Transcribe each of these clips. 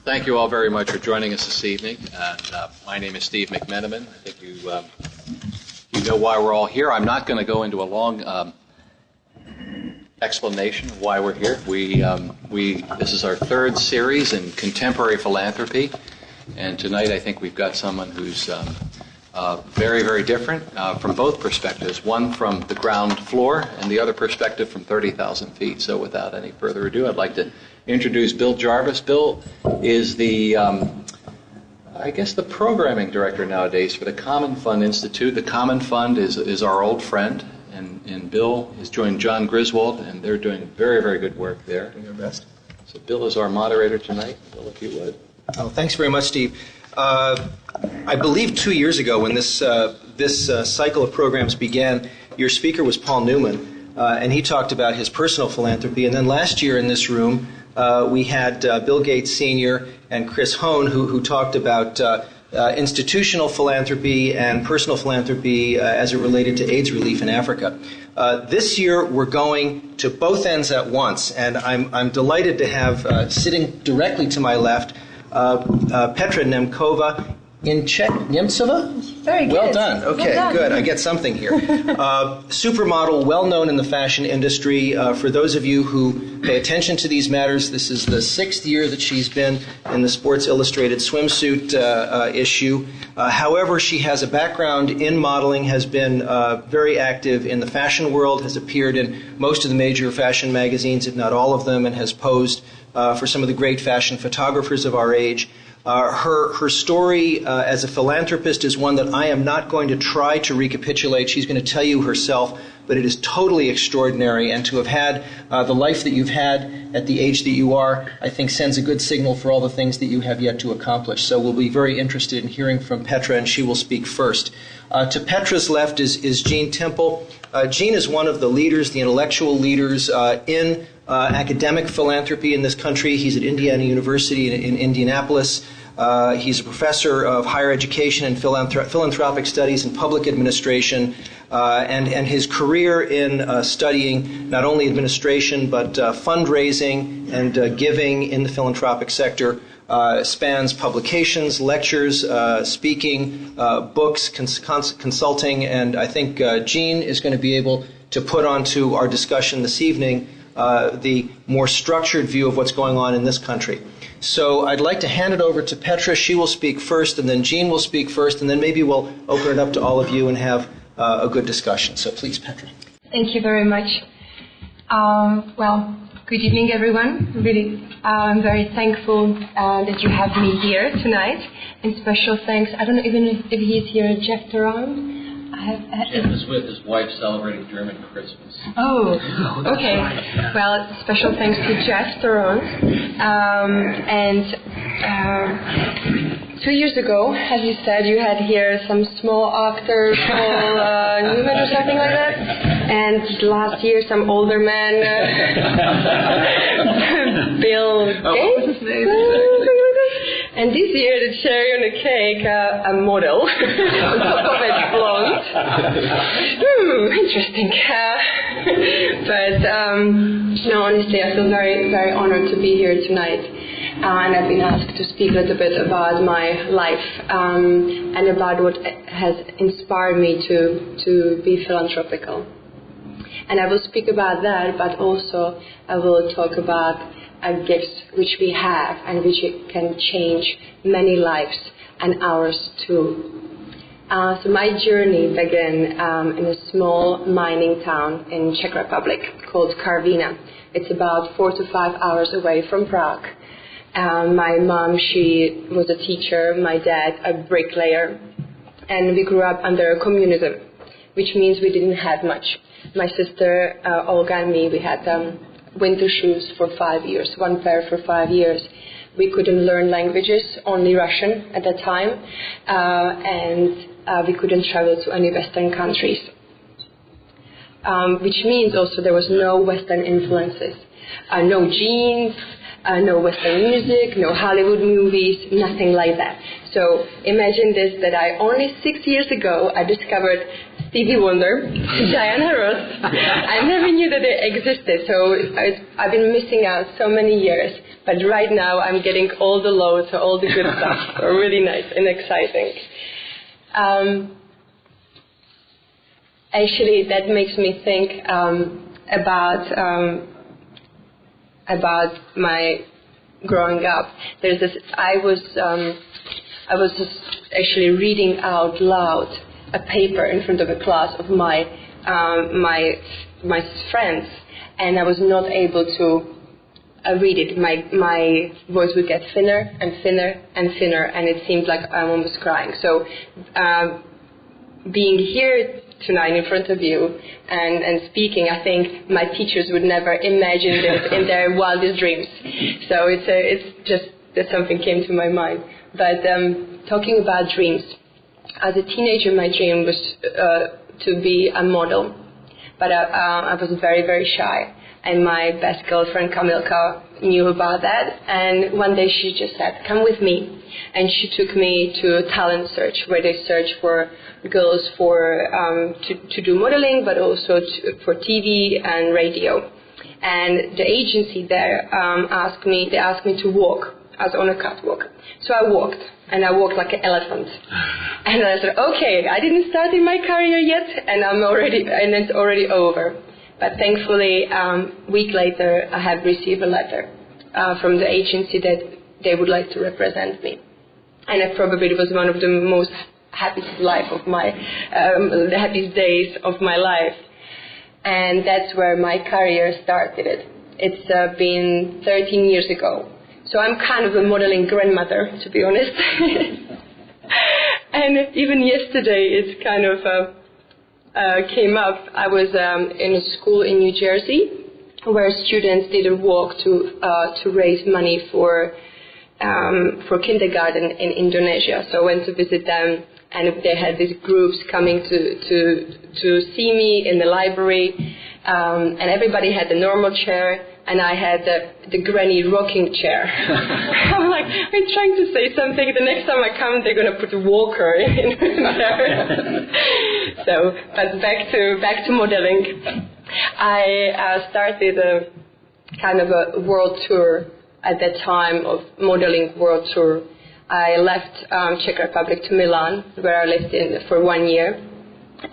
Thank you all very much for joining us this evening. My name is Steve McMenamin. I think you know why we're all here. I'm not going to go into a long explanation of why we're here. This is our third series in contemporary philanthropy, and tonight I think we've got someone who's very, very different from both perspectives, one from the ground floor and the other perspective from 30,000 feet. So without any further ado, I'd like to introduce Bill Jarvis. Bill is the programming director nowadays for the Common Fund Institute. The Common Fund is our old friend, and Bill has joined John Griswold, and they're doing very, very good work there. Doing their best. So Bill is our moderator tonight. Bill, if you would. Oh, thanks very much, Steve. I believe 2 years ago when this cycle of programs began, your speaker was Paul Newman, and he talked about his personal philanthropy. And then last year in this room, we had Bill Gates Sr. and Chris Hone, who talked about institutional philanthropy and personal philanthropy as it related to AIDS relief in Africa. This year, we're going to both ends at once, and I'm delighted to have sitting directly to my left Petra Nemcova in Czech. Nemcova? Very good. Well done. Okay, well done. Good. I get something here. Supermodel, well known in the fashion industry. For those of you who pay attention to these matters, this is the 6th year that she's been in the Sports Illustrated swimsuit issue. However, she has a background in modeling, has been very active in the fashion world, has appeared in most of the major fashion magazines, if not all of them, and has posed for some of the great fashion photographers of our age. Her story as a philanthropist is one that I am not going to try to recapitulate. She's going to tell you herself, but it is totally extraordinary. And to have had the life that you've had at the age that you are, I think sends a good signal for all the things that you have yet to accomplish. So we'll be very interested in hearing from Petra, and she will speak first. To Petra's left is Gene Temple. Gene is one of the leaders, the intellectual leaders in academic philanthropy in this country. He's at Indiana University in Indianapolis. He's a professor of higher education and philanthropic studies and public administration. And his career in studying not only administration but fundraising and giving in the philanthropic sector spans publications, lectures, speaking, books, consulting, and I think Gene is going to be able to put onto our discussion this evening the more structured view of what's going on in this country. So I'd like to hand it over to Petra. She will speak first, and then Gene will speak first, and then maybe we'll open it up to all of you and have a good discussion. So please, Petra. Thank you very much. Good evening, everyone. Really, I'm very thankful that you have me here tonight. And special thanks, I don't know even if he's here, Jeff Durand. Jeff is with his wife celebrating German Christmas. Oh, okay. Well, special thanks to Jeff Durand. 2 years ago, as you said, you had here some small actor, Paul Newman or something like that. And last year, some older man, Bill Gates. And this year, the cherry on the cake, a model, on top of it, blonde. Interesting. No, honestly, I feel very, very honored to be here tonight. And I've been asked to speak a little bit about my life and about what has inspired me to be philanthropical. And I will speak about that, but also I will talk about gifts which we have and which can change many lives and ours too. So my journey began in a small mining town in Czech Republic called Karviná. It's about 4 to 5 hours away from Prague. My mom, she was a teacher, my dad a bricklayer, and we grew up under communism, which means we didn't have much. My sister Olga and me, we had winter shoes for 5 years, one pair for 5 years. We couldn't learn languages, only Russian at that time, and we couldn't travel to any Western countries, which means also there was no Western influences, no jeans, no Western music, no Hollywood movies, nothing like that. So imagine this, that only 6 years ago I discovered Stevie Wonder, Diana Ross. I never knew that they existed, so I've been missing out so many years. But right now I'm getting all the loads, so all the good stuff. So really nice and exciting. Actually, that makes me think about my growing up. There's this. I was just actually reading out loud a paper in front of a class of my friends, and I was not able to read it. My voice would get thinner and thinner and thinner, and it seemed like I'm almost crying. So being here tonight in front of you and speaking, I think my teachers would never imagine this in their wildest dreams. So it's just that something came to my mind. But talking about dreams, as a teenager, my dream was to be a model, but I was very, very shy. And my best girlfriend, Kamilka, knew about that. And one day she just said, "Come with me." And she took me to a talent search where they search for girls to do modeling, but also for TV and radio. And the agency there asked me to walk. I was on a catwalk. So I walked, and I walked like an elephant. And I said, okay, I didn't start in my career yet, and it's already over. But thankfully, a week later, I have received a letter from the agency that they would like to represent me. And it probably was one of the most happiest happiest days of my life. And that's where my career started. It's been 13 years ago. So I'm kind of a modeling grandmother, to be honest. And even yesterday, it kind of came up. I was in a school in New Jersey where students did a walk to raise money for kindergarten in Indonesia. So I went to visit them, and they had these groups coming to see me in the library, and everybody had the normal chair, and I had the granny rocking chair. I'm like, I'm trying to say something. The next time I come, they're going to put a walker in there. So, but back to modeling. I started a kind of a world tour at that time of modeling world tour. I left Czech Republic to Milan, where I lived for 1 year.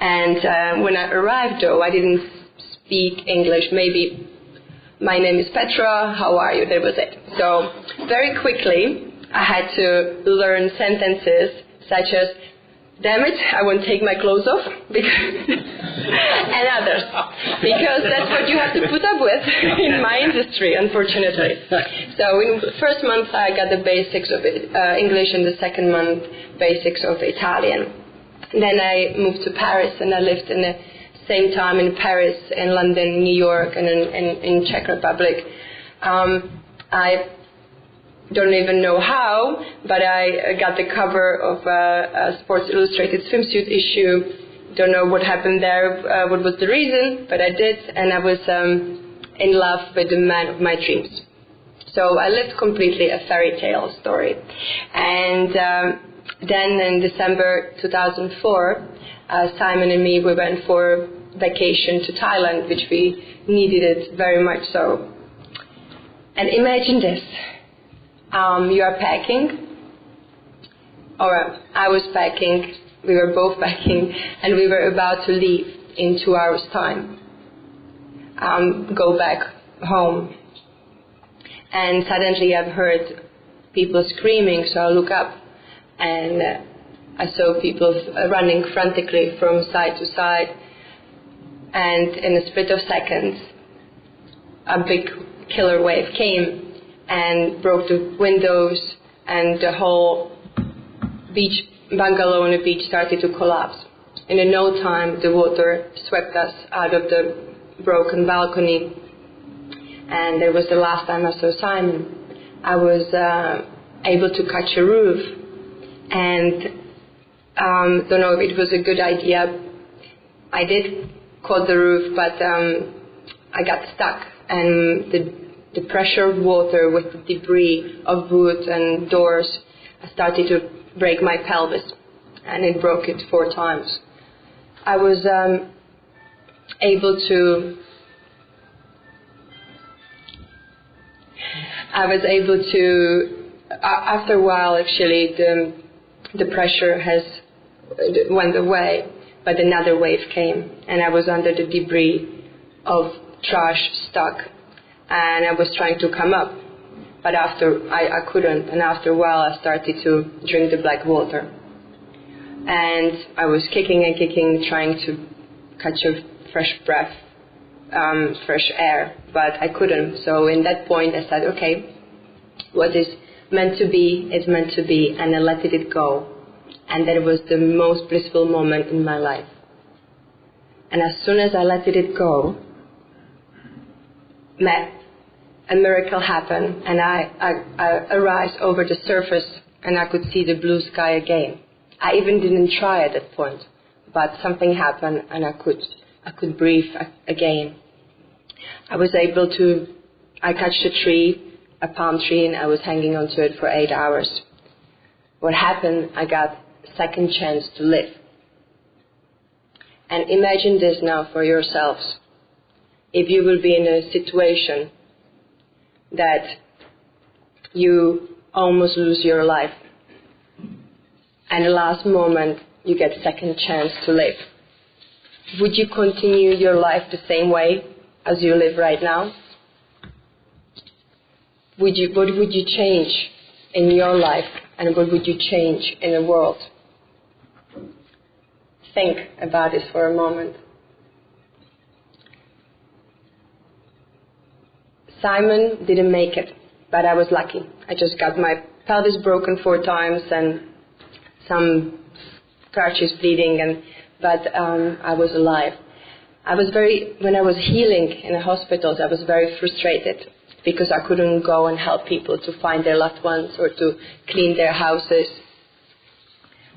And when I arrived, though, I didn't speak English. Maybe my name is Petra, how are you? That was it. So very quickly, I had to learn sentences such as, damn it, I won't take my clothes off, and others, because that's what you have to put up with in my industry, unfortunately. So in the first month, I got the basics of English, and the second month, basics of Italian. Then I moved to Paris, and I lived in the same time in Paris, in London, New York, and in Czech Republic. I don't even know how, but I got the cover of a Sports Illustrated swimsuit issue. Don't know what happened there, what was the reason, but I did, and I was in love with the man of my dreams. So I lived completely a fairy tale story. And then in December 2004, Simon and me, we went for vacation to Thailand, which we needed it very much so. And imagine this. You are packing, or I was packing, we were both packing, and we were about to leave in 2 hours' time, go back home. And suddenly I've heard people screaming, so I look up, and I saw people running frantically from side to side, and in a split of seconds, a big killer wave came and broke the windows, and the whole bungalow on the beach started to collapse. And in no time, the water swept us out of the broken balcony, and it was the last time I saw Simon. I was able to catch a roof, and don't know if it was a good idea. I did caught the roof, but I got stuck, and the pressure of water with the debris of wood and doors started to break my pelvis, and it broke it 4 times. I was able to, after a while actually, the pressure went away, but another wave came, and I was under the debris of trash stuck, and I was trying to come up, but I couldn't, and after a while I started to drink the black water, and I was kicking and kicking, trying to catch a fresh breath, fresh air, but I couldn't. So in that point I said, okay, what is meant to be is meant to be, and I let it go. And that was the most blissful moment in my life. And as soon as I let it go, a miracle happened, and I arose over the surface, and I could see the blue sky again. I even didn't try at that point, but something happened, and I could breathe again. I touched a tree, a palm tree, and I was hanging onto it for 8 hours. What happened, I got a second chance to live. And imagine this now for yourselves. If you will be in a situation that you almost lose your life, and the last moment you get second chance to live, would you continue your life the same way as you live right now? What would you change in your life, and what would you change in the world? Think about it for a moment. Simon didn't make it, but I was lucky. I just got my pelvis broken 4 times and some scratches bleeding, but I was alive. When I was healing in the hospitals, I was very frustrated because I couldn't go and help people to find their loved ones or to clean their houses.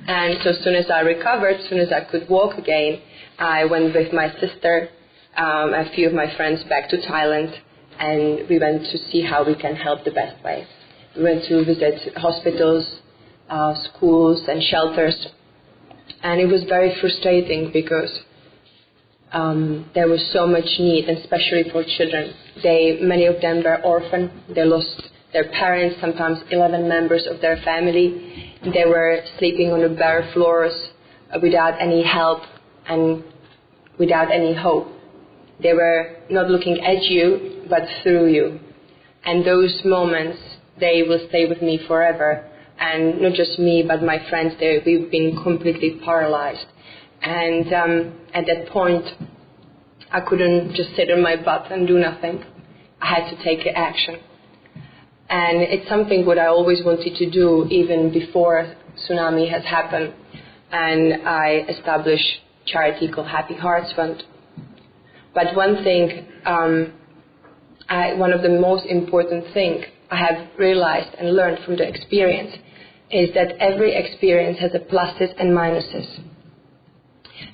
And so as soon as I recovered, as soon as I could walk again, I went with my sister, a few of my friends back to Thailand, and we went to see how we can help the best way. We went to visit hospitals, schools and shelters, and it was very frustrating because there was so much need, and especially for children. Many of them were orphaned. They lost their parents, sometimes 11 members of their family. They were sleeping on the bare floors without any help and without any hope. They were not looking at you, but through you. And those moments, they will stay with me forever. And not just me, but my friends, we've been completely paralyzed. And at that point, I couldn't just sit on my butt and do nothing. I had to take action. And it's something what I always wanted to do, even before tsunami has happened. And I established a charity called Happy Hearts Fund. But one thing, one of the most important things I have realized and learned from the experience is that every experience has a pluses and minuses.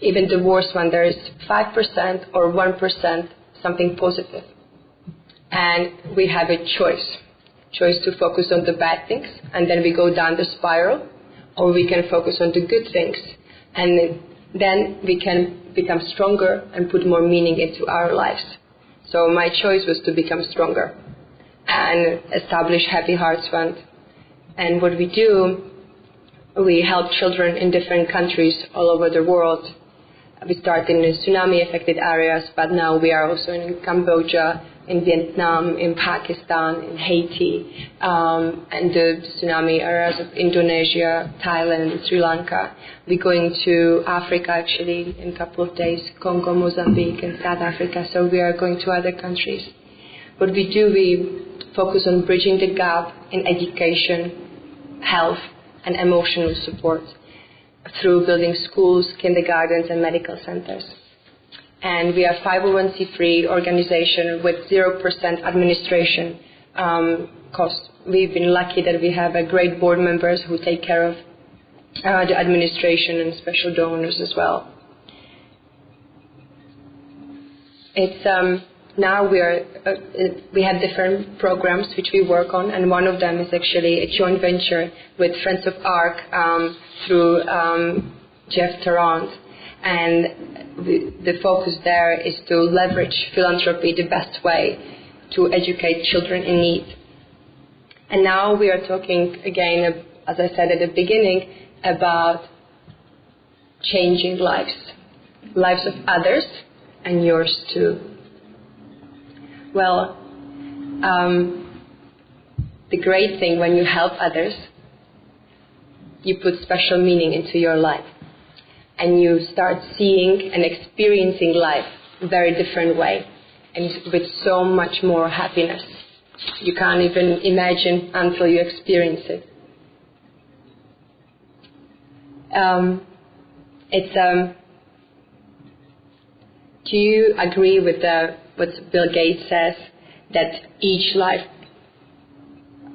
Even the worst one, there is 5% or 1% something positive. And we have a choice to focus on the bad things, and then we go down the spiral, or we can focus on the good things, and then we can become stronger and put more meaning into our lives. So my choice was to become stronger and establish Happy Hearts Fund. And what we do, we help children in different countries all over the world. We started in the tsunami-affected areas, but now we are also in Cambodia, in Vietnam, in Pakistan, in Haiti, and the tsunami areas of Indonesia, Thailand, Sri Lanka. We're going to Africa actually in a couple of days, Congo, Mozambique, and South Africa, so we are going to other countries. What we do, we focus on bridging the gap in education, health, and emotional support through building schools, kindergartens, and medical centers. And we are a 501c3 organization with 0% administration cost. We've been lucky that we have great board members who take care of the administration and special donors as well. It's now we have different programs which we work on, and one of them is actually a joint venture with Friends of Arc through Jeff Tarrant. and the focus there is to leverage philanthropy the best way to educate children in need. And now we are talking again, as I said at the beginning, about changing lives of others and yours too. Well, the great thing when you help others, you put special meaning into your life, and you start seeing and experiencing life a very different way, and with so much more happiness. You can't even imagine until you experience it. Do you agree with what Bill Gates says, that each life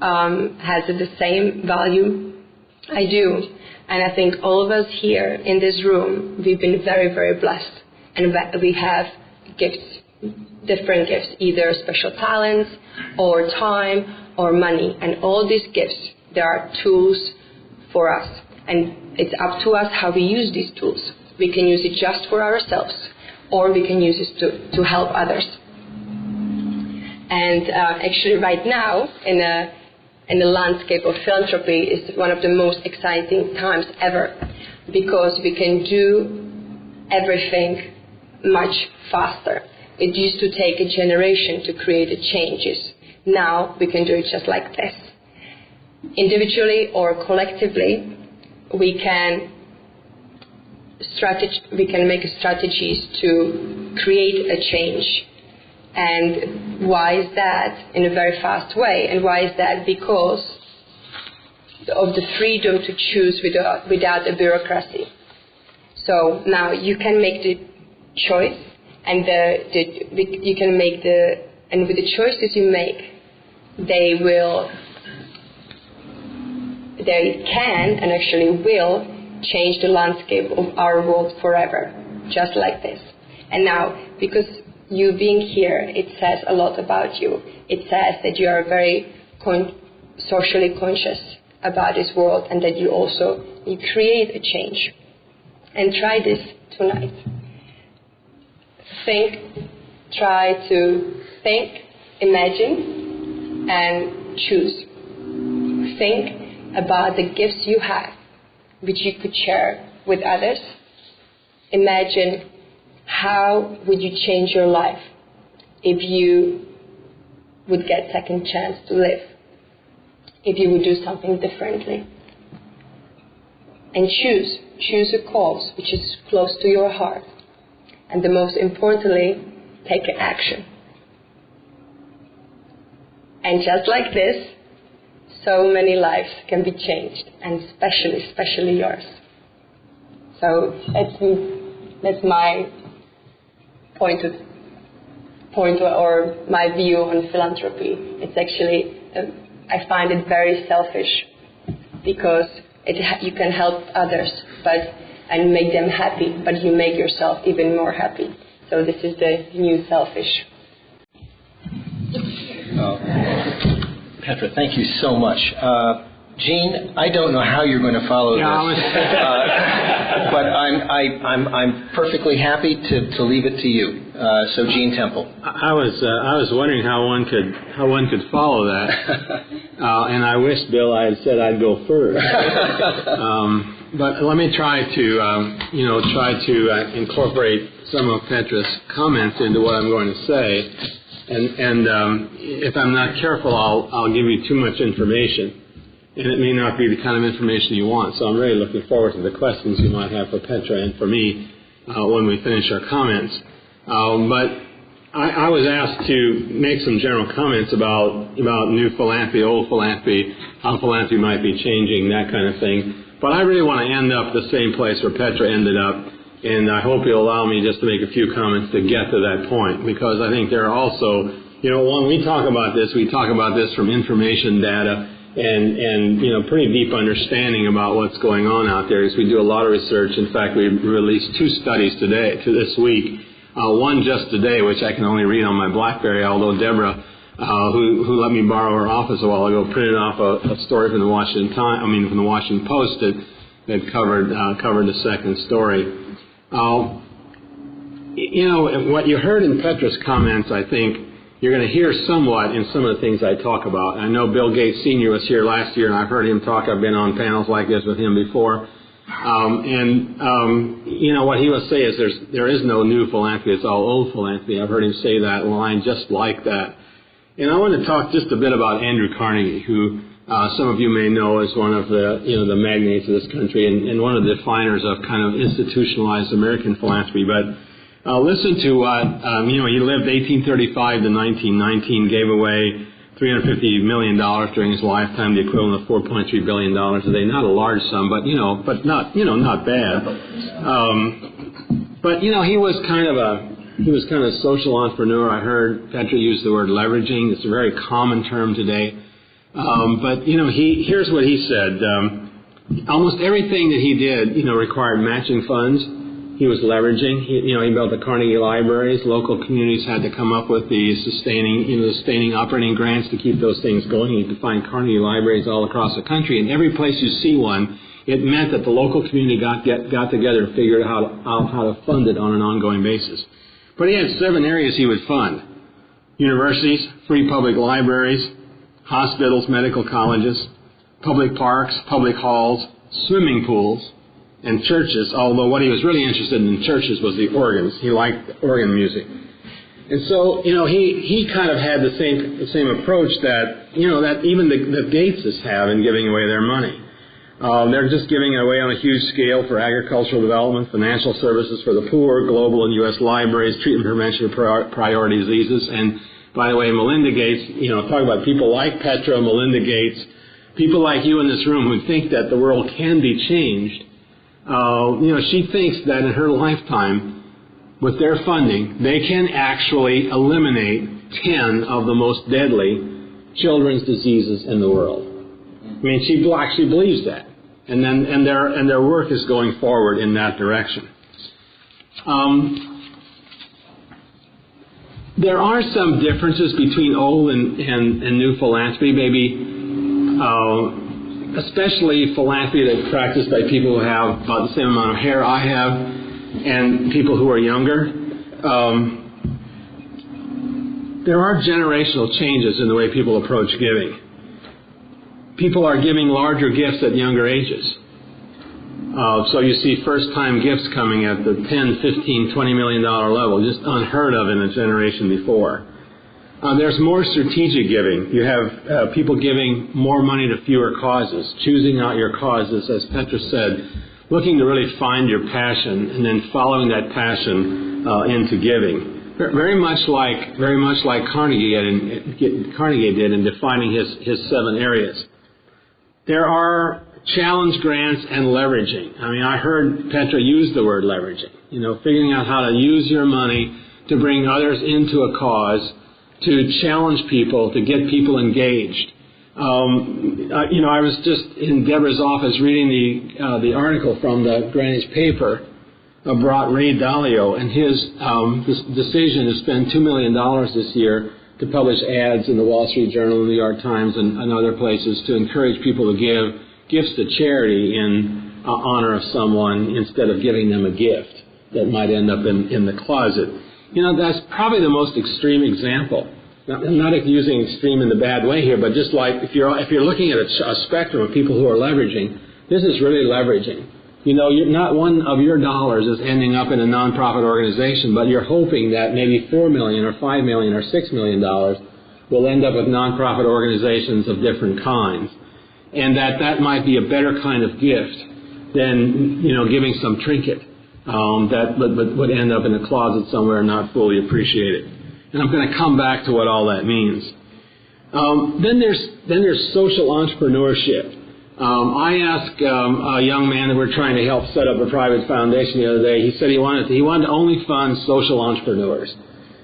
has the same value? I do. And I think all of us here in this room, we've been very, very blessed. And we have gifts, different gifts, either special talents or time or money. And all these gifts, there are tools for us. And it's up to us how we use these tools. We can use it just for ourselves, or we can use it to help others. And actually right now, in the landscape of philanthropy, is one of the most exciting times ever, because we can do everything much faster. It used to take a generation to create the changes. Now we can do it just like this. Individually or collectively, we can make strategies to create a change. And why is that? In a very fast way. And why is that? Because of the freedom to choose without a bureaucracy. So now you can make the choice, and you can make and with the choices you make, they can and actually will change the landscape of our world forever, just like this. And now, because you being here, it says a lot about you. It says that you are very socially conscious about this world, and that you create a change. And try this tonight. Try to think, imagine, and choose. Think about the gifts you have, which you could share with others. Imagine how would you change your life if you would get second chance to live, if you would do something differently. And choose a cause which is close to your heart. And the most importantly, take action. And just like this, so many lives can be changed, and especially yours. So that's my point or my view on philanthropy. It's actually, I find it very selfish, because you can help others and make them happy, but you make yourself even more happy. So this is the new selfish. Petra, thank you so much. Gene, I don't know how you're going to follow this, but I'm perfectly happy to leave it to you. So, Gene Temple. I was wondering how one could follow that, and I wish, Bill, I had said I'd go first. But let me try to incorporate some of Petra's comments into what I'm going to say. And if I'm not careful, I'll give you too much information, and it may not be the kind of information you want. So I'm really looking forward to the questions you might have for Petra and for me when we finish our comments. But I was asked to make some general comments about new philanthropy, old philanthropy, how philanthropy might be changing, that kind of thing. But I really want to end up the same place where Petra ended up. And I hope you'll allow me just to make a few comments to get to that point, because I think there are also, when we talk about this from information data and pretty deep understanding about what's going on out there, because we do a lot of research. In fact, we released 2 studies this week. One just today, which I can only read on my BlackBerry, although Deborah, who let me borrow her office a while ago, printed off a story from the Washington Post that covered the second story. What you heard in Petra's comments, I think, you're going to hear somewhat in some of the things I talk about. I know Bill Gates Sr. was here last year, and I've heard him talk. I've been on panels like this with him before. What he will say is there is no new philanthropy. It's all old philanthropy. I've heard him say that line just like that. And I want to talk just a bit about Andrew Carnegie, who some of you may know as one of the magnates of this country and one of the definers of kind of institutionalized American philanthropy. But listen to what, he lived 1835 to 1919, gave away $350 million during his lifetime, the equivalent of $4.3 billion today. Not a large sum, but not bad. He was kind of a social entrepreneur. I heard Petra use the word leveraging. It's a very common term today. Here's what he said. Almost everything that he did, required matching funds. He was leveraging. He built the Carnegie libraries. Local communities had to come up with the sustaining operating grants to keep those things going. You could find Carnegie libraries all across the country, and every place you see one, it meant that the local community got together and figured out how to fund it on an ongoing basis. But he had 7 areas he would fund: universities, free public libraries, hospitals, medical colleges, public parks, public halls, swimming pools, and churches, although what he was really interested in churches was the organs. He liked organ music. And so, he kind of had the same approach that even the Gateses have in giving away their money. They're just giving it away on a huge scale for agricultural development, financial services for the poor, global and U.S. libraries, treatment prevention of priority diseases. And by the way, Melinda Gates, talk about people like Petra, Melinda Gates, people like you in this room who think that the world can be changed. She thinks that in her lifetime, with their funding, they can actually eliminate 10 of the most deadly children's diseases in the world. I mean, she actually believes that, and their work is going forward in that direction. There are some differences between old and new philanthropy, maybe. Especially philanthropy that's practiced by people who have about the same amount of hair I have and people who are younger. There are generational changes in the way people approach giving. People are giving larger gifts at younger ages. So you see first-time gifts coming at the $10, $15, $20 million level, just unheard of in a generation before. There's more strategic giving. You have people giving more money to fewer causes, choosing out your causes, as Petra said, looking to really find your passion and then following that passion into giving. Very much like Carnegie did in defining his 7 areas. There are challenge grants and leveraging. I mean, I heard Petra use the word leveraging. Figuring out how to use your money to bring others into a cause, to challenge people, to get people engaged. I was just in Deborah's office reading the article from the Greenwich paper about Ray Dalio and his decision to spend $2 million this year to publish ads in the Wall Street Journal, the New York Times, and other places to encourage people to give gifts to charity in honor of someone instead of giving them a gift that might end up in the closet. That's probably the most extreme example. Now, I'm not using extreme in the bad way here, but just like if you're looking at a spectrum of people who are leveraging, this is really leveraging. Not one of your dollars is ending up in a nonprofit organization, but you're hoping that maybe $4 million or $5 million or $6 million will end up with nonprofit organizations of different kinds, and that might be a better kind of gift than giving some trinket that would end up in a closet somewhere and not fully appreciated. And I'm going to come back to what all that means. Then there's social entrepreneurship. I asked a young man that we're trying to help set up a private foundation the other day. He said he wanted to only fund social entrepreneurs.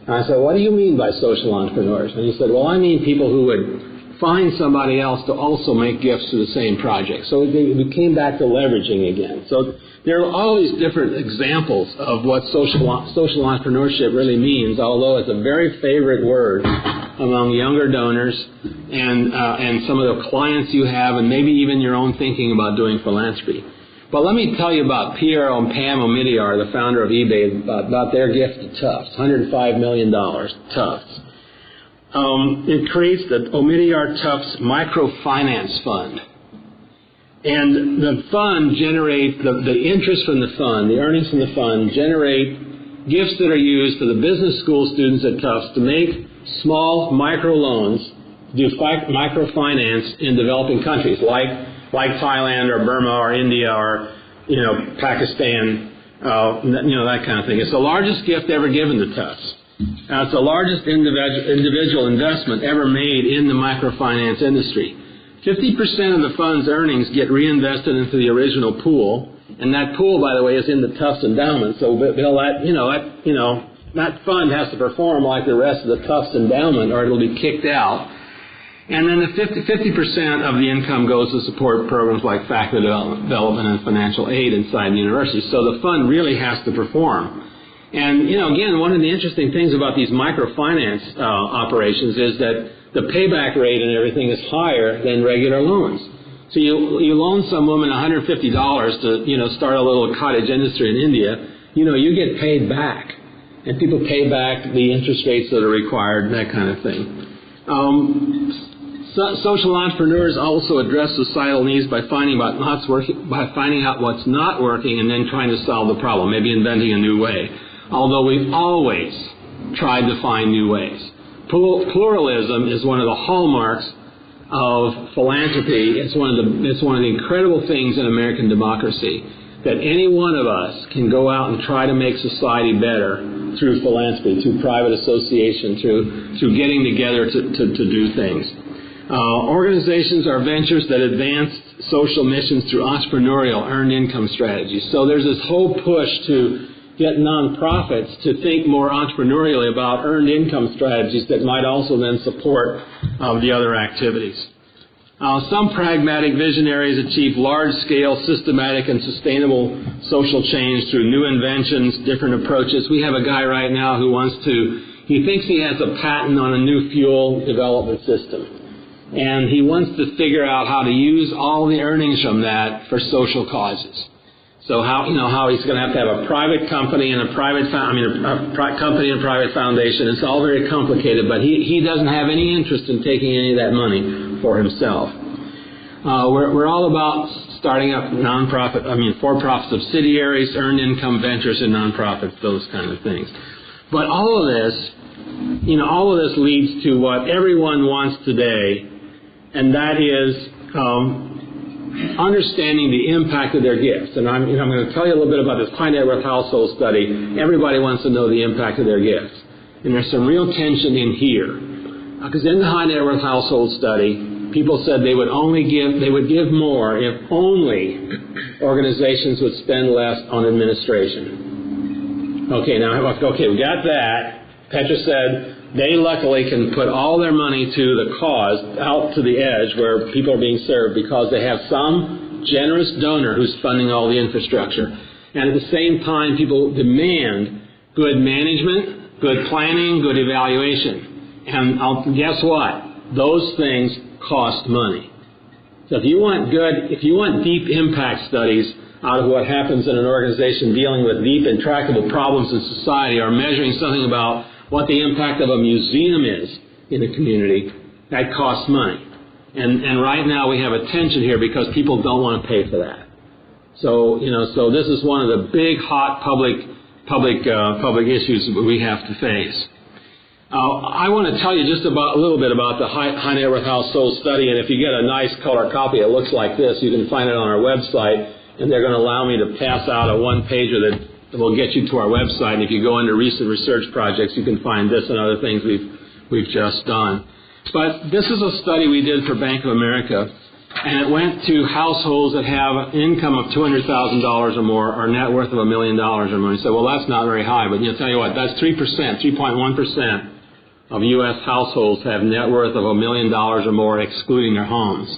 And I said, what do you mean by social entrepreneurs? And he said, well, I mean people who would find somebody else to also make gifts to the same project. So we came back to leveraging again. So there are all these different examples of what social entrepreneurship really means, although it's a very favorite word among younger donors and some of the clients you have, and maybe even your own thinking about doing philanthropy. But let me tell you about Pierre and Pam Omidyar, the founder of eBay, about their gift to Tufts, $105 million, Tufts. It creates the Omidyar Tufts Microfinance Fund. And the fund generates, the interest from the fund, the earnings from the fund, generate gifts that are used for the business school students at Tufts to make small microloans, do microfinance in developing countries like Thailand or Burma or India or, Pakistan, that kind of thing. It's the largest gift ever given to Tufts. It's the largest individual investment ever made in the microfinance industry. 50% of the fund's earnings get reinvested into the original pool, and that pool, by the way, is in the Tufts endowment. So that fund has to perform like the rest of the Tufts endowment, or it'll be kicked out. And then the 50% of the income goes to support programs like faculty development and financial aid inside the university. So the fund really has to perform. And, again, one of the interesting things about these microfinance operations is that the payback rate and everything is higher than regular loans. So you loan some woman $150 to, start a little cottage industry in India, you get paid back. And people pay back the interest rates that are required, that kind of thing. Social entrepreneurs also address societal needs by finding out what's not working and then trying to solve the problem, maybe inventing a new way. Although we've always tried to find new ways. Pluralism is one of the hallmarks of philanthropy. It's one of the incredible things in American democracy, that any one of us can go out and try to make society better through philanthropy, through private association, through getting together to do things. Organizations are ventures that advance social missions through entrepreneurial earned income strategies. So there's this whole push to get nonprofits to think more entrepreneurially about earned income strategies that might also then support the other activities. Some pragmatic visionaries achieve large-scale, systematic, and sustainable social change through new inventions, different approaches. We have a guy right now who he thinks he has a patent on a new fuel development system. And he wants to figure out how to use all the earnings from that for social causes. So how he's going to have a private company and a private company and private foundation. It's all very complicated, but he doesn't have any interest in taking any of that money for himself. We're all about starting up for-profit subsidiaries, earned income ventures in nonprofits, those kind of things. But all of this leads to what everyone wants today, and that is understanding the impact of their gifts. And I'm going to tell you a little bit about this high net worth household study. Everybody wants to know the impact of their gifts. And there's some real tension in here. Because in the high net worth household study, people said they would give more if only organizations would spend less on administration. Okay, we got that. Petra said they luckily can put all their money to the cause, out to the edge where people are being served, because they have some generous donor who's funding all the infrastructure. And at the same time, people demand good management, good planning, good evaluation. And guess what? Those things cost money. So if you want deep impact studies out of what happens in an organization dealing with deep, intractable problems in society, or measuring something about what the impact of a museum is in the community, that costs money. And right now we have a tension here because people don't want to pay for that. So this is one of the big, hot public issues that we have to face. I want to tell you just a little bit about the high net worth household study, and if you get a nice color copy, it looks like this. You can find it on our website, and they're going to allow me to pass out a one-pager that will get you to our website. And if you go into recent research projects, you can find this and other things we've just done. But this is a study we did for Bank of America, and it went to households that have an income of $200,000 or more, or net worth of $1 million or more. You say, well, that's not very high, but tell you what, that's 3.1% of U.S. households have net worth of $1 million or more, excluding their homes.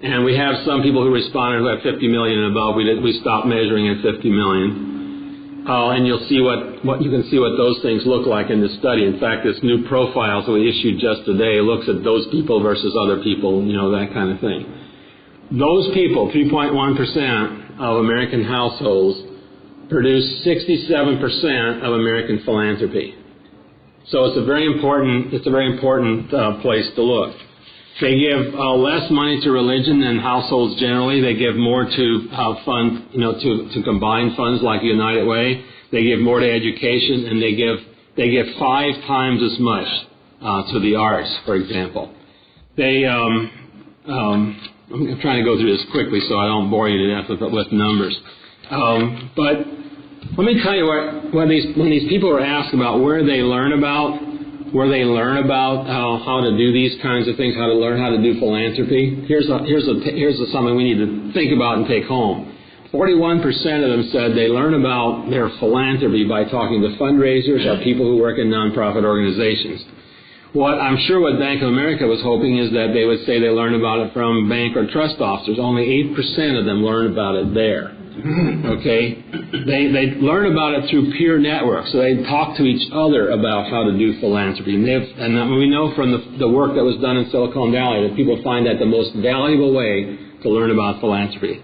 And we have some people who responded who have $50 million and above. We stopped measuring at $50 million. And you'll see what you can see what those things look like in this study. In fact, this new profiles that we issued just today looks at those people versus other people, that kind of thing. those people, 3.1% of American households, produce 67% of American philanthropy. So it's a very important place to look. They give less money to religion than households generally. They give more to to combined funds like United Way. They give more to education, and they give 5 times as much to the arts, for example. They I'm trying to go through this quickly so I don't bore you to death with numbers. But let me tell you when these people are asked about where they learn about how to do these kinds of things, how to learn how to do philanthropy. Here's something we need to think about and take home. 41% of them said they learn about their philanthropy by talking to fundraisers or people who work in nonprofit organizations. What Bank of America was hoping is that they would say they learn about it from bank or trust officers. Only 8% of them learn about it there. Okay? They learn about it through peer networks. So they talk to each other about how to do philanthropy. And we know from the work that was done in Silicon Valley that people find that the most valuable way to learn about philanthropy.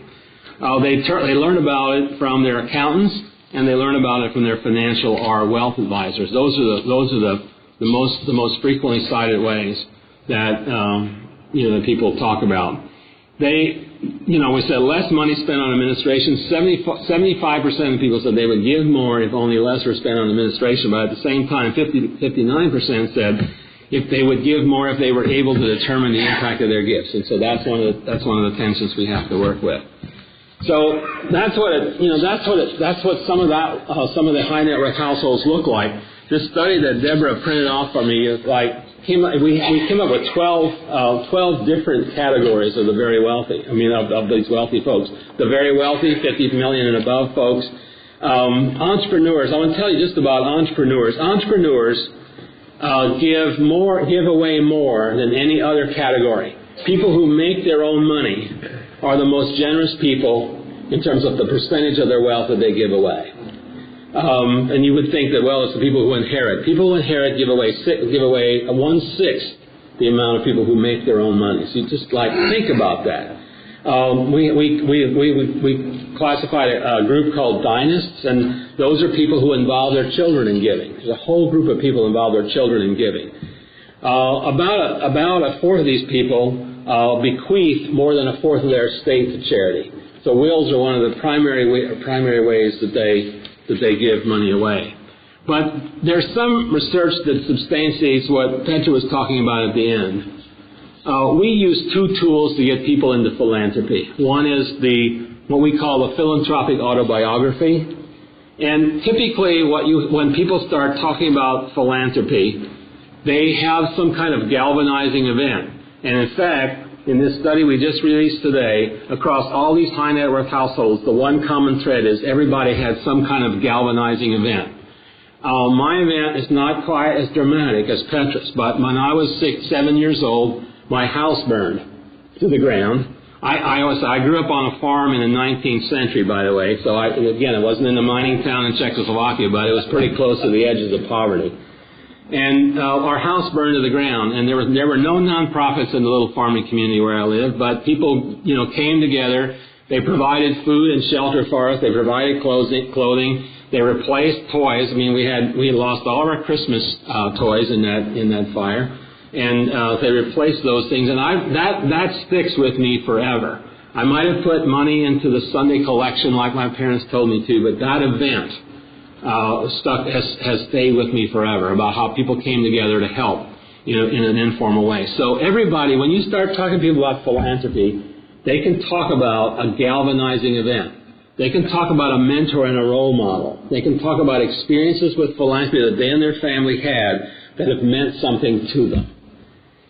They learn about it from their accountants, and they learn about it from their financial or wealth advisors. Those are the most frequently cited ways that that people talk about. We said less money spent on administration. 75% of people said they would give more if only less were spent on administration. But at the same time, 59% said if they would give more if they were able to determine the impact of their gifts. And so that's one of the tensions we have to work with. So that's what some of the high net worth households look like. This study that Deborah printed off for me is we came up with 12 different categories of the very wealthy. Of these wealthy folks. The very wealthy, 50 million and above folks. Entrepreneurs. I want to tell you just about entrepreneurs. Entrepreneurs give away more than any other category. People who make their own money are the most generous people in terms of the percentage of their wealth that they give away. And you would think that, it's the people who inherit. People who inherit give away 1/6 the amount of people who make their own money. So you just think about that. We classified a group called Dynasts, and those are people who involve their children in giving. There's a whole group of people who involve their children in giving. About a fourth of these people bequeath more than a fourth of their estate to charity. So wills are one of the primary ways that they give money away. But there's some research that substantiates what Petra was talking about at the end. We use 2 tools to get people into philanthropy. One is what we call the Philanthropic Autobiography. And typically when people start talking about philanthropy, they have some kind of galvanizing event. And in fact, in this study we just released today, across all these high net worth households, the one common thread is everybody had some kind of galvanizing event. My event is not quite as dramatic as Petra's, but when I was 7 years old, my house burned to the ground. I grew up on a farm in the 19th century, by the way, so it wasn't in a mining town in Czechoslovakia, but it was pretty close to the edges of poverty. And our house burned to the ground, and there were no nonprofits in the little farming community where I lived, but people, came together. They provided food and shelter for us. They provided clothing. They replaced toys. We had lost all of our Christmas toys in that fire, and they replaced those things. And that sticks with me forever. I might have put money into the Sunday collection like my parents told me to, but that event has stayed with me forever, about how people came together to help, in an informal way. So everybody, when you start talking to people about philanthropy, they can talk about a galvanizing event. They can talk about a mentor and a role model. They can talk about experiences with philanthropy that they and their family had that have meant something to them.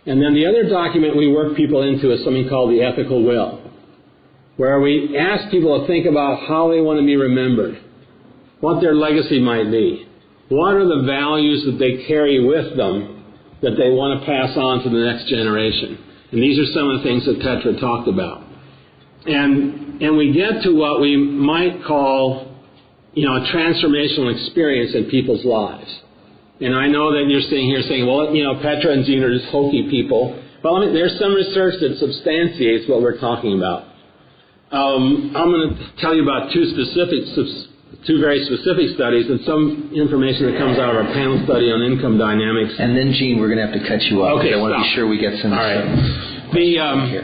And then the other document we work people into is something called the ethical will, where we ask people to think about how they want to be remembered, what their legacy might be, what are the values that they carry with them that they want to pass on to the next generation. And these are some of the things that Petra talked about. And we get to what we might call, a transformational experience in people's lives. And I know that you're sitting here saying, Petra and Gene are just hokey people. Well, there's some research that substantiates what we're talking about. I'm going to tell you about two very specific studies and some information that comes out of our panel study on income dynamics. And then, Gene, we're going to have to cut you off. Okay, I want to be sure we get some. All right. Here.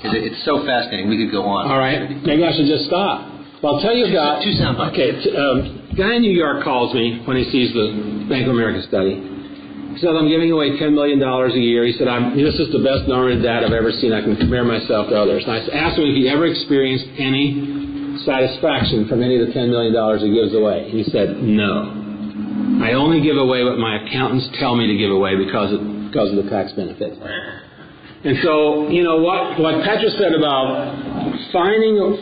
It's so fascinating. We could go on. All right. Maybe I should just stop. Well, I'll tell you about. Two sound bites. Okay. Guy in New York calls me when he sees the Bank of America study. He said, I'm giving away $10 million a year. He said, this is the best normative data I've ever seen. I can compare myself to others. And I asked him if he ever experienced any satisfaction from any of the $10 million he gives away. He said, no. I only give away what my accountants tell me to give away because of the tax benefits. And so, what Petra said about finding a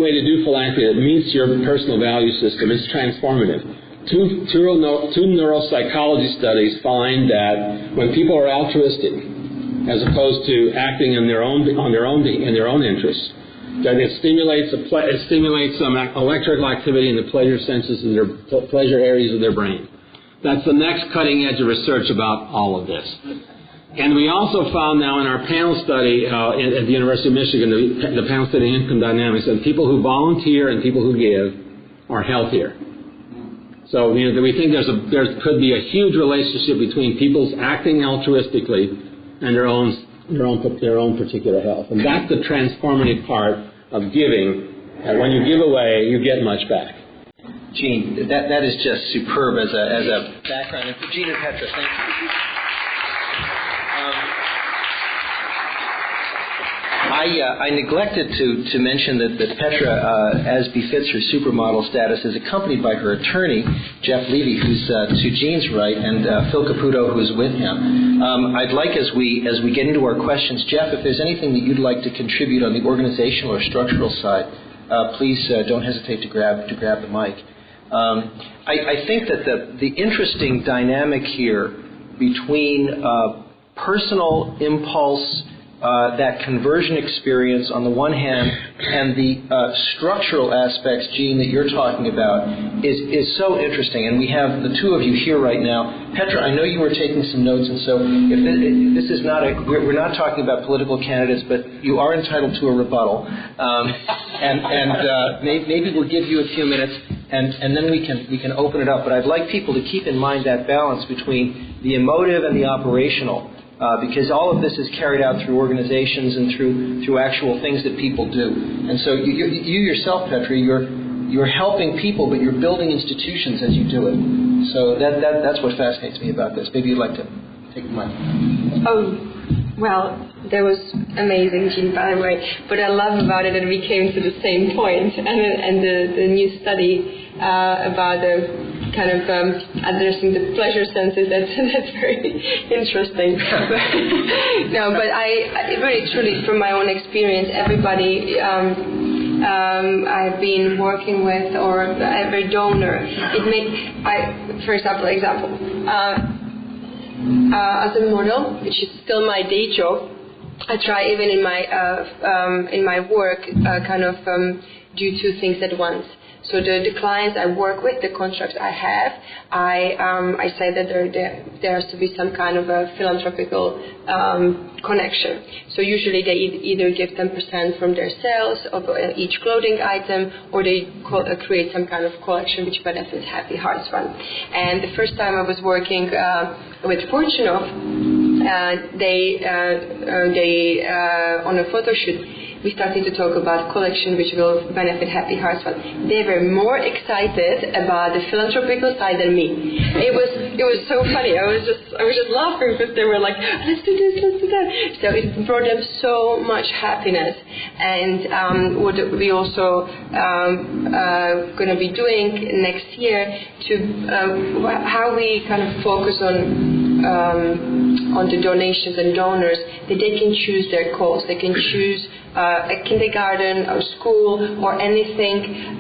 way to do philanthropy that meets your personal value system is transformative. Two neuropsychology studies find that when people are altruistic, as opposed to acting in their own interests, that it stimulates some electrical activity in the pleasure senses in their pleasure areas of their brain. That's the next cutting edge of research about all of this. And we also found now in our panel study at the University of Michigan, the panel study on income dynamics, that people who volunteer and people who give are healthier. So we think there could be a huge relationship between people's acting altruistically and their own particular health, and that's the transformative part of giving. And when you give away, you get much back. Gene, that is just superb as a background. And for Gene and Petra, thank you. I neglected to mention that Petra, as befits her supermodel status, is accompanied by her attorney, Jeff Levy, who's to Gene's right, and Phil Caputo, who's with him. I'd like, as we get into our questions, Jeff, if there's anything that you'd like to contribute on the organizational or structural side, please don't hesitate to grab the mic. I think that the interesting dynamic here between personal impulse, that conversion experience on the one hand, and the structural aspects, Gene, that you're talking about is so interesting. And we have the two of you here right now. Petra, I know you were taking some notes, and so if this is not we're not talking about political candidates, but you are entitled to a rebuttal. Maybe we'll give you a few minutes, and then we can open it up. But I'd like people to keep in mind that balance between the emotive and the operational. Because all of this is carried out through organizations and through actual things that people do. And so you yourself, Petra, you're helping people, but you're building institutions as you do it. So that's what fascinates me about this. Maybe you'd like to take the mic. Oh, well, that was amazing, Gene, by the way. What I love about it that we came to the same point, and the new study about the kind of addressing the pleasure senses, that's very interesting. But I really, truly, from my own experience, everybody I've been working with, or every donor, for example, as a model, which is still my day job, I try even in my work do two things at once. So the clients I work with, the contracts I have, I say that there has to be some kind of a philanthropical connection. So usually they either give 10% from their sales of each clothing item, or they create some kind of collection which benefits Happy Hearts Fund. And the first time I was working with Fortunov, they on a photo shoot, we started to talk about collection which will benefit Happy Hearts Fund. They were more excited about the philanthropical side than me. It was so funny. I was just laughing because they were like, let's do this, let's do that. So it brought them so much happiness. And what we also going to be doing next year to how we kind of focus on the donations and donors, that they can choose their cause. They can choose a kindergarten or school or anything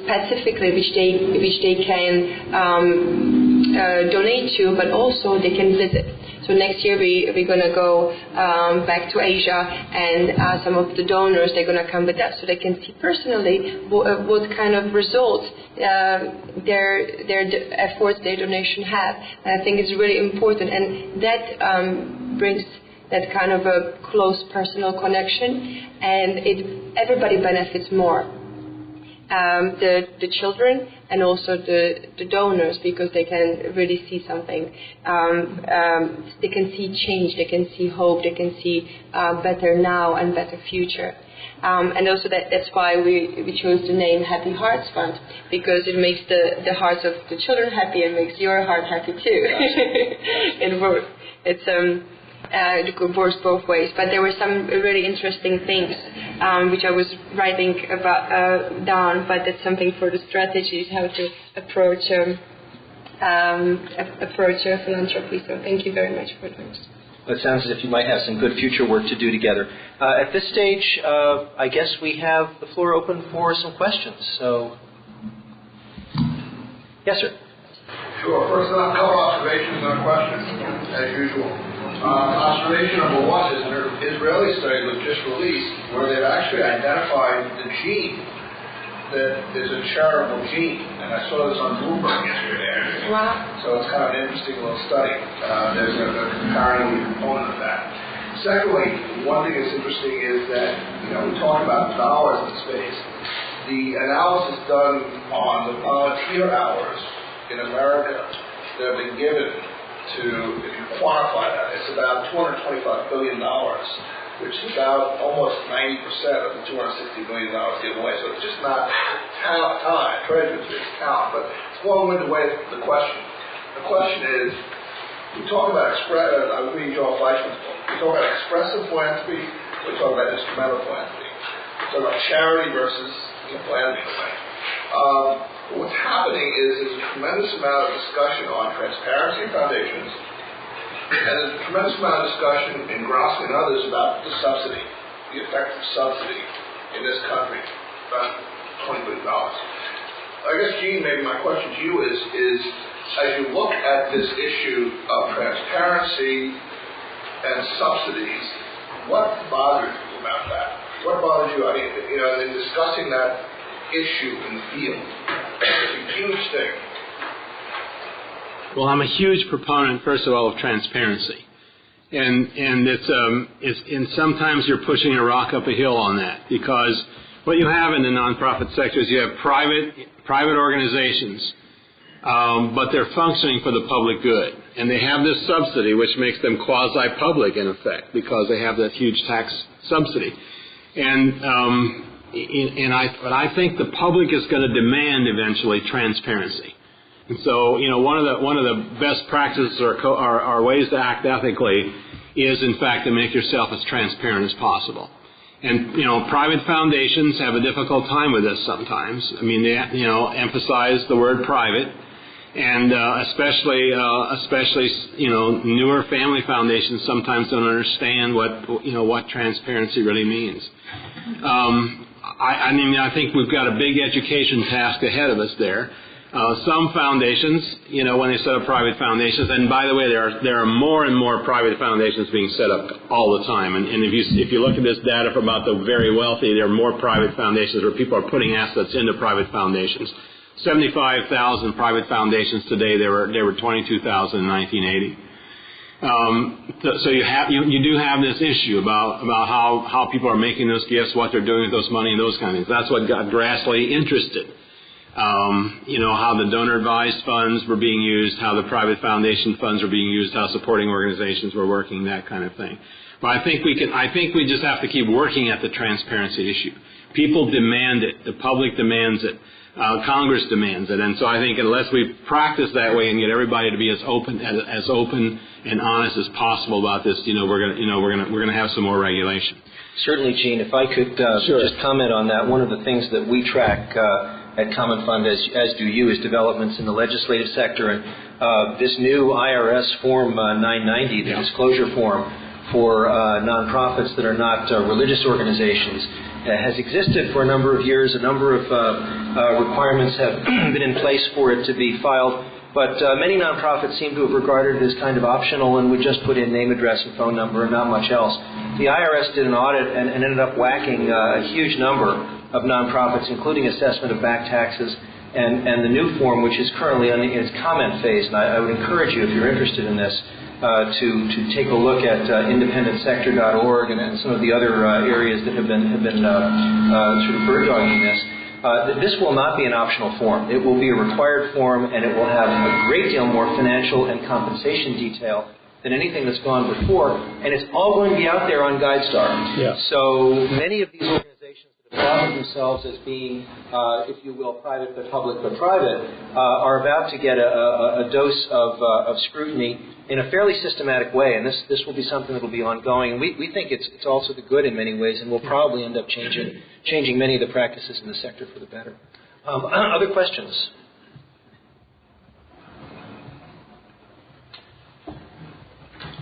specifically which they can donate to, but also they can visit. So next year we're going to go back to Asia, and some of the donors, they're going to come with us so they can see personally what kind of results their efforts, their donation have. And I think it's really important, and that brings that kind of a close personal connection, and everybody benefits more. The children and also the donors, because they can really see something. They can see change, they can see hope, they can see better now and better future. And also that's why we chose the name Happy Hearts Fund, because it makes the hearts of the children happy and makes your heart happy too. It works both ways. But there were some really interesting things which I was writing about down, but that's something for the strategies, how to approach philanthropy. So thank you very much for those. Well, it sounds as if you might have some good future work to do together. At this stage, I guess we have the floor open for some questions. So, yes, sir. Sure. First, a couple observations and a question, as usual. Observation number one is an Israeli study was just released where they've actually identified the gene that is a charitable gene, and I saw this on Bloomberg yesterday. Wow. So it's kind of an interesting little study. There's a comparative component of that. Secondly, one thing that's interesting is that, we talk about dollars in space. The analysis done on the volunteer hours in America that have been given to, if you quantify that, it's about $225 billion, which is about almost 90% of the $260 billion given away. So it's just not time, treasure, it's talent. But it's a long-winded way to the question. The question is, we talk about I'm reading Joel Fleischman's book. We talk about expressive philanthropy, we talk about instrumental philanthropy. We talk about charity versus philanthropy. What's happening is there's a tremendous amount of discussion on transparency in foundations, and there's a tremendous amount of discussion in Grosky and others about the subsidy, the effect of subsidy in this country, about $20 billion. I guess, Gene, maybe my question to you is as you look at this issue of transparency and subsidies, what bothers you about that? What bothers you? I mean, in discussing that issue in the field. It's a huge thing. Well, I'm a huge proponent, first of all, of transparency, and it's sometimes you're pushing a rock up a hill on that, because what you have in the nonprofit sector is you have private organizations, but they're functioning for the public good, and they have this subsidy which makes them quasi-public in effect because they have that huge tax subsidy, but I think the public is going to demand eventually transparency. And so, one of the best practices or ways to act ethically is, in fact, to make yourself as transparent as possible. And, private foundations have a difficult time with this sometimes. I mean, they, emphasize the word private, and especially newer family foundations sometimes don't understand what transparency really means. I think we've got a big education task ahead of us there. Some foundations, when they set up private foundations, and by the way, there are more and more private foundations being set up all the time. And if you look at this data from about the very wealthy, there are more private foundations where people are putting assets into private foundations. 75,000 private foundations today. There were 22,000 in 1980. So you do have this issue about how people are making those gifts, what they're doing with those money, and those kind of things. That's what got Grassley interested. How the donor-advised funds were being used, how the private foundation funds were being used, how supporting organizations were working, that kind of thing. But I think we just have to keep working at the transparency issue. People demand it. The public demands it. Congress demands it. And so I think unless we practice that way and get everybody to be as open and honest as possible about this, we're going to have some more regulation. Certainly, Gene. If I could just comment on that, one of the things that we track at Common Fund, as do you, is developments in the legislative sector. And this new IRS Form 990, the disclosure form for nonprofits that are not religious organizations, has existed for a number of years. A number of requirements have been in place for it to be filed But many nonprofits seem to have regarded it as kind of optional and would just put in name, address, and phone number and not much else. The IRS did an audit and ended up whacking a huge number of nonprofits, including assessment of back taxes and the new form, which is currently in its comment phase. And I would encourage you, if you're interested in this, to take a look at independentsector.org and some of the other areas that have been sort of bird-dogging this. This will not be an optional form. It will be a required form, and it will have a great deal more financial and compensation detail than anything that's gone before, and it's all going to be out there on GuideStar. Yeah. So many of these organizations that have thought of themselves as being, if you will, private but public but private, are about to get a dose of scrutiny in a fairly systematic way, and this will be something that will be ongoing. And we think it's also the good in many ways, and will probably end up changing many of the practices in the sector for the better. Other questions?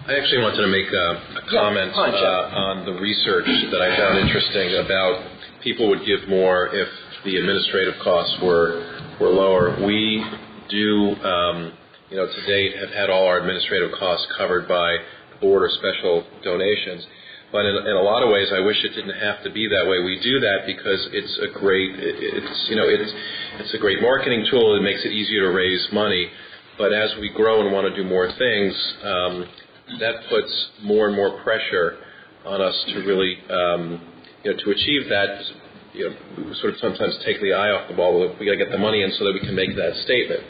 I actually wanted to make a comment on the research that I found interesting about people would give more if the administrative costs were lower. We do, to date, have had all our administrative costs covered by board or special donations. But in a lot of ways, I wish it didn't have to be that way. We do that because it's a great marketing tool. It makes it easier to raise money. But as we grow and want to do more things, that puts more and more pressure on us to really, to achieve that. We sort of sometimes take the eye off the ball. We got to get the money in so that we can make that statement.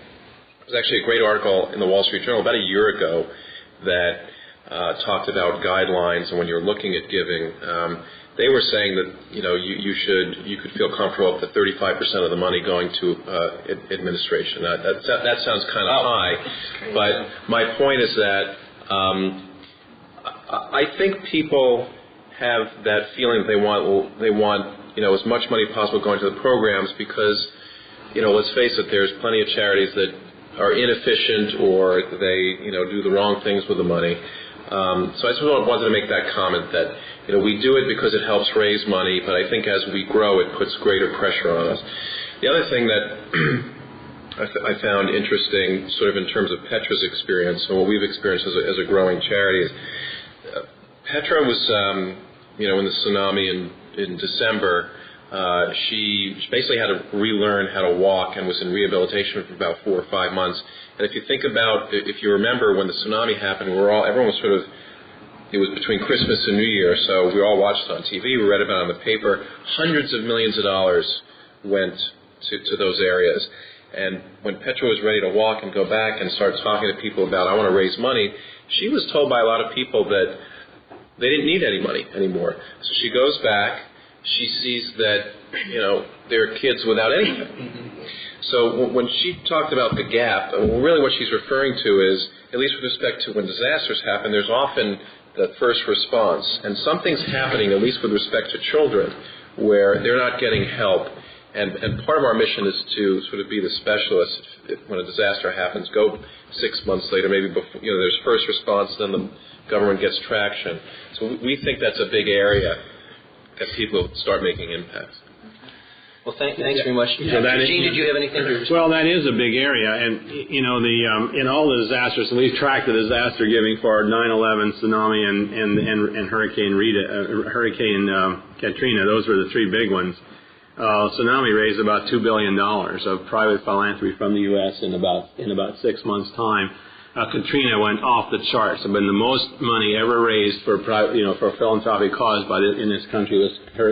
There's actually a great article in the Wall Street Journal about a year ago that talked about guidelines, and when you're looking at giving, they were saying that you could feel comfortable up to 35% of the money going to administration. That sounds kind of high, but my point is that I think people have that feeling that they want as much money as possible going to the programs because let's face it, there's plenty of charities that are inefficient or they do the wrong things with the money. So I just wanted to make that comment that we do it because it helps raise money, but I think as we grow, it puts greater pressure on us. The other thing that I found interesting, sort of in terms of Petra's experience and what we've experienced as a growing charity, is Petra was, in the tsunami in December. She basically had to relearn how to walk and was in rehabilitation for about 4 or 5 months. And if you think about, if you remember when the tsunami happened, everyone was sort of, it was between Christmas and New Year, so we all watched it on TV, we read about it on the paper. Hundreds of millions of dollars went to those areas. And when Petra was ready to walk and go back and start talking to people about, I want to raise money, she was told by a lot of people that they didn't need any money anymore. So she goes back, she sees that, there are kids without anything. So when she talked about the gap, really what she's referring to is, at least with respect to when disasters happen, there's often the first response. And something's happening, at least with respect to children, where they're not getting help. And part of our mission is to sort of be the specialist. When a disaster happens, go 6 months later, maybe before, there's first response, then the government gets traction. So we think that's a big area that people start making impacts. Well, thanks very much. So Gene, did you have anything to respond? Well, that is a big area, and in all the disasters, and we've tracked the disaster giving for 9/11, tsunami, and Hurricane Katrina. Those were the 3 big ones. Tsunami raised about $2 billion of private philanthropy from the U.S. in about 6 months' time. Katrina went off the charts. The most money ever raised for for a philanthropic cause in this country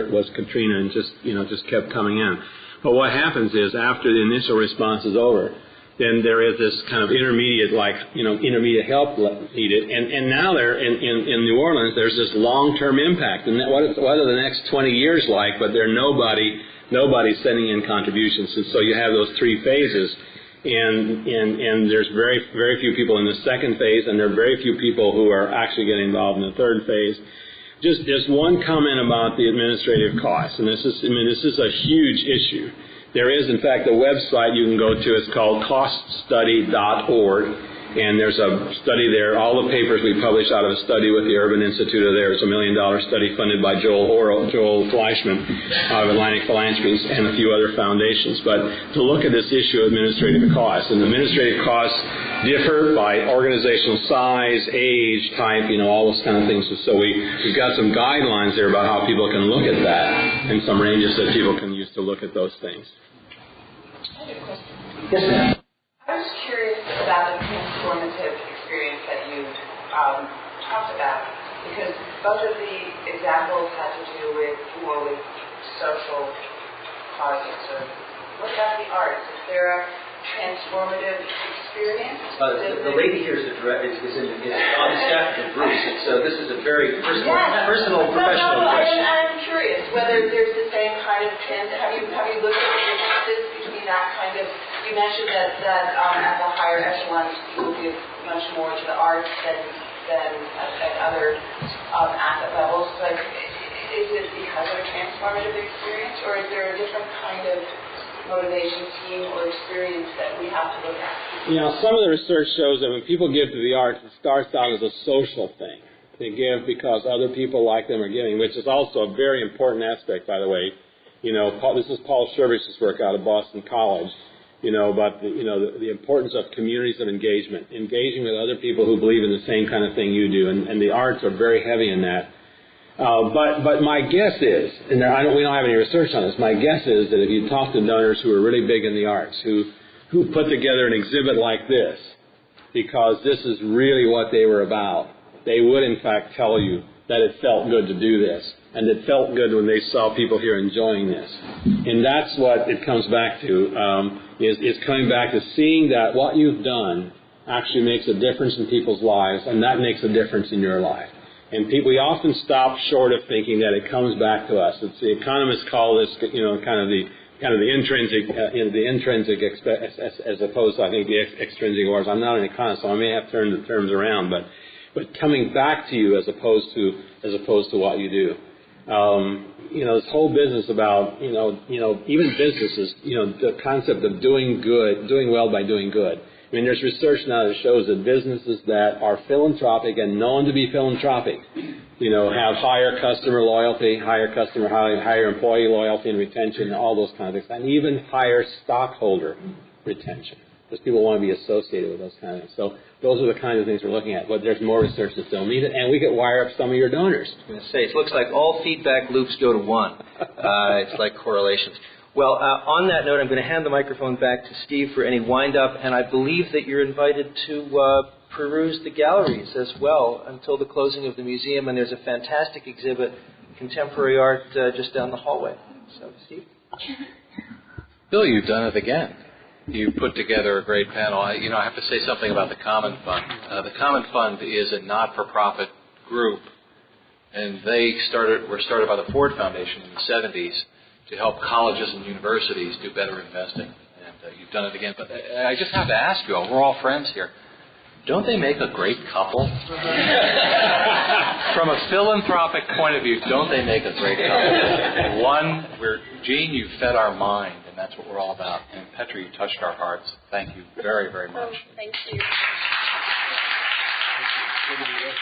was Katrina, and just kept coming in. But what happens is after the initial response is over, then there is this kind of intermediate help needed, and now there in New Orleans there's this long-term impact, and what are the next 20 years like? But there's nobody's sending in contributions, and so you have those 3 phases. And there's very, very few people in the second phase, and there are very few people who are actually getting involved in the third phase. Just one comment about the administrative costs, and this is a huge issue. There is, in fact, a website you can go to. It's called coststudy.org, And there's a study there. All the papers we publish out of a study with the Urban Institute are there. It's $1 million study funded by Joel Fleischman of Atlantic Philanthropies and a few other foundations. But to look at this issue of administrative costs, and administrative costs differ by organizational size, age, type, all those kind of things. So we've got some guidelines there about how people can look at that, and some ranges that people can use to look at those things. I have a question. Yes, ma'am. I was curious about the transformative experience that you talked about, because both of the examples had to do with more with social causes. Or what about the arts? Is there a transformative experience? The lady here is on the staff of Bruce, so this is a very personal, professional question. I'm curious whether there's the same kind of trend. Have you looked at the differences between that kind of? You mentioned that at the higher echelons people give much more to the arts than at other asset levels. Like, is it because of a transformative experience, or is there a different kind of motivation scheme or experience that we have to look at? Some of the research shows that when people give to the arts, it starts out as a social thing. They give because other people like them are giving, which is also a very important aspect, by the way. This is Paul Shervish's work out of Boston College. About the importance of communities of engagement, engaging with other people who believe in the same kind of thing you do, and the arts are very heavy in that. But my guess is, and we don't have any research on this, my guess is that if you talk to donors who are really big in the arts, who put together an exhibit like this, because this is really what they were about, they would in fact tell you that it felt good to do this, and it felt good when they saw people here enjoying this. And that's what it comes back to, is coming back to seeing that what you've done actually makes a difference in people's lives, and that makes a difference in your life. And we often stop short of thinking that it comes back to us. It's the economists call this, kind of the intrinsic, as opposed to, I think, the extrinsic wars. I'm not an economist, so I may have turned the terms around, but coming back to you as opposed to what you do. This whole business about, even businesses, the concept of doing well by doing good. I mean, there's research now that shows that businesses that are philanthropic and known to be philanthropic, have higher customer loyalty, higher employee loyalty and retention, all those kind of things, and even higher stockholder retention, because people want to be associated with those kind of things. So those are the kinds of things we're looking at. But there's more research that still needed, and we could wire up some of your donors. I was going to say, it looks like all feedback loops go to one. It's like correlations. Well, on that note, I'm going to hand the microphone back to Steve for any wind-up, and I believe that you're invited to peruse the galleries as well until the closing of the museum, and there's a fantastic exhibit, contemporary art, just down the hallway. So, Steve? Bill, you've done it again. You put together a great panel. I have to say something about the Common Fund. The Common Fund is a not-for-profit group, and were started by the Ford Foundation in the 70s to help colleges and universities do better investing. And you've done it again. But I just have to ask you all, we're all friends here, don't they make a great couple? From a philanthropic point of view, don't they make a great couple? One, Gene, you fed our mind, and that's what we're all about. And Petra, you touched our hearts. Thank you very, very much. Thank you. Thank you.